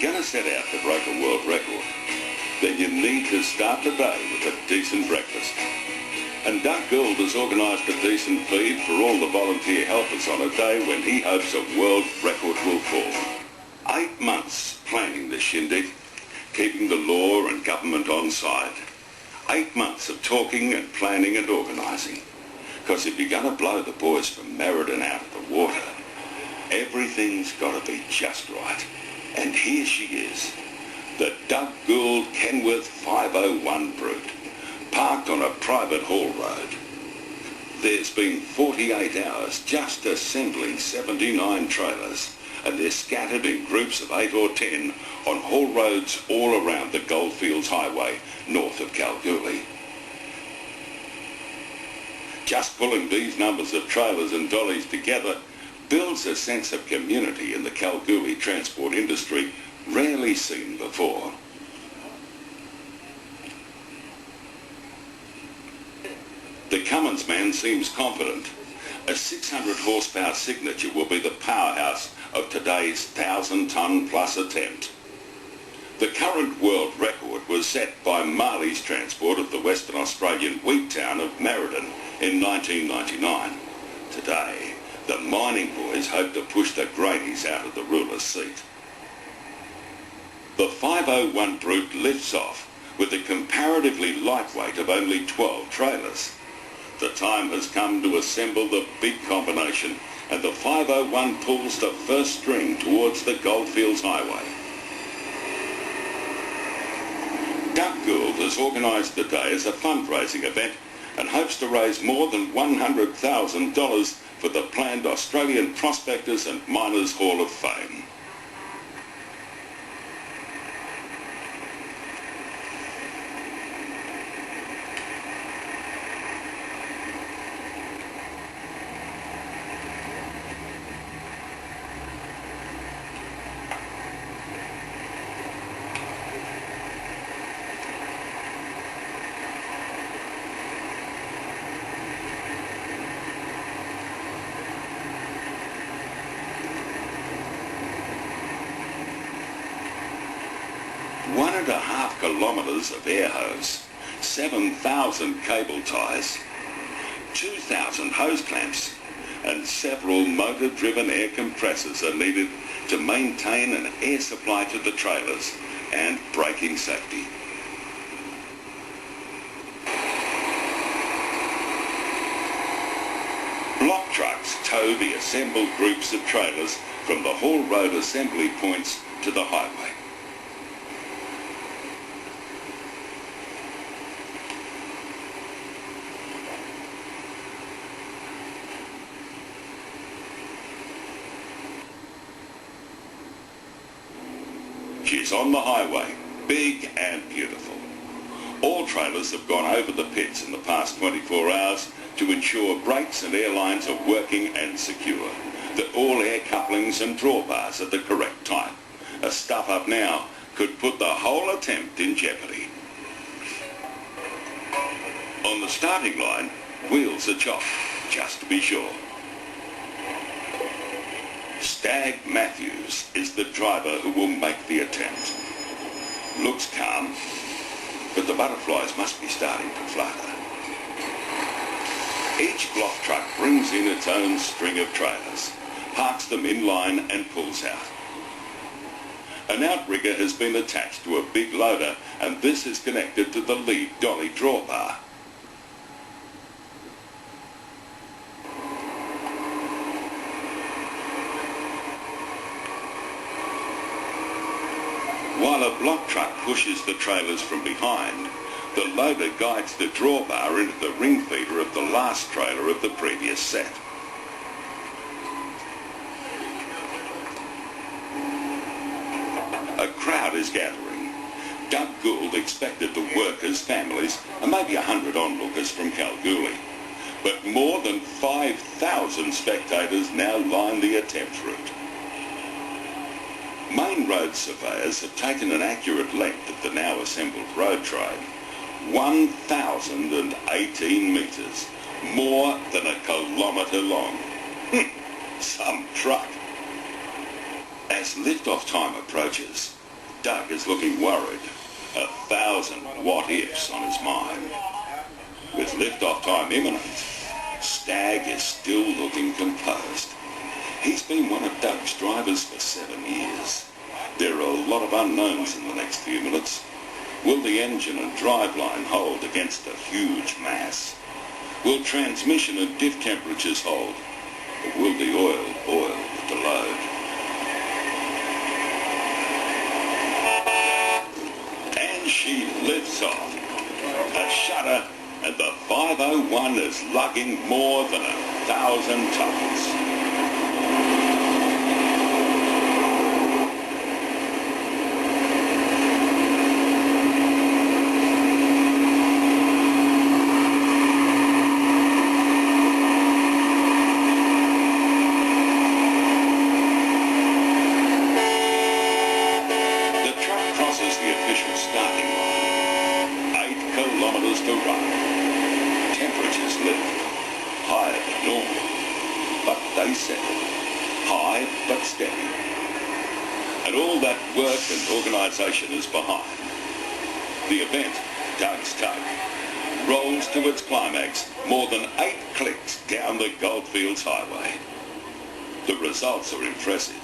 going to set out to break a world record, then you need to start the day with a decent breakfast. And Doug Gould has organised a decent feed for all the volunteer helpers on a day when he hopes a world record will fall. 8 months planning the shindig, keeping the law and government on side. 8 months of talking and planning and organising. Because if you're going to blow the boys from Merredin out of the water, everything's got to be just right. And here she is, the Doug Gould Kenworth 501 Brute, parked on a private haul road. There's been 48 hours just assembling 79 trailers, and they're scattered in groups of 8 or 10 on haul roads all around the Goldfields Highway north of Kalgoorlie. Just pulling these numbers of trailers and dollies together builds a sense of community in the Kalgoorlie transport industry rarely seen before. The Cummins man seems confident. A 600 horsepower signature will be the powerhouse of today's 1,000-ton plus attempt. The current world record was set by Marley's transport of the Western Australian wheat town of Merredin in 1999. Today, the mining boys hope to push the Greenies out of the ruler's seat. The 501 Brute lifts off with a comparatively lightweight of only 12 trailers. The time has come to assemble the big combination, and the 501 pulls the first string towards the Goldfields Highway. Doug Gould has organised the day as a fundraising event and hopes to raise more than $100,000 for the planned Australian Prospectors and Miners Hall of Fame. One and a half kilometres of air hose, 7,000 cable ties, 2,000 hose clamps, and several motor-driven air compressors are needed to maintain an air supply to the trailers and braking safety. Block trucks tow the assembled groups of trailers from the haul road assembly points to the highway. She's on the highway, big and beautiful. All trailers have gone over the pits in the past 24 hours to ensure brakes and air lines are working and secure, that all air couplings and drawbars are the correct type. A stuff-up now could put the whole attempt in jeopardy. On the starting line, wheels are chopped, just to be sure. Stag Matthews is the driver who will make the attempt. Looks calm, but the butterflies must be starting to flutter. Each block truck brings in its own string of trailers, parks them in line and pulls out. An outrigger has been attached to a big loader, and this is connected to the lead dolly drawbar. While a block truck pushes the trailers from behind, the loader guides the drawbar into the ring feeder of the last trailer of the previous set. A crowd is gathering. Doug Gould expected the workers, families, and maybe 100 onlookers from Kalgoorlie. But more than 5,000 spectators now line the attempt route. Main road surveyors have taken an accurate length of the now assembled road trade. 1,018 metres, more than a kilometre long. Some truck. As lift-off time approaches, Doug is looking worried, 1,000 what-ifs on his mind. With lift-off time imminent, Stag is still looking composed. He's been one of Doug's drivers for 7 years. There are a lot of unknowns in the next few minutes. Will the engine and driveline hold against a huge mass? Will transmission and diff temperatures hold? Or will the oil with the load? And she lifts off. A shudder, and the 501 is lugging more than 1,000 tons. Starting line, 8 kilometres to run. Temperatures lift, higher than normal, but they settle, high but steady. And all that work and organisation is behind. The event, Doug's Tug, rolls to its climax more than 8 clicks down the Goldfields Highway. The results are impressive.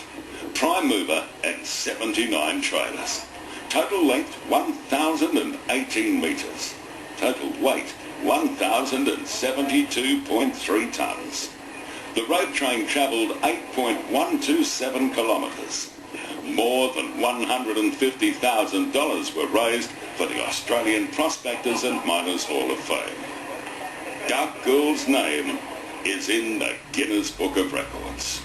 Prime mover and 79 trailers. Total length 1,018 metres. Total weight 1,072.3 tonnes. The road train travelled 8.127 kilometres. More than $150,000 were raised for the Australian Prospectors and Miners Hall of Fame. Doug Gould's name is in the Guinness Book of Records.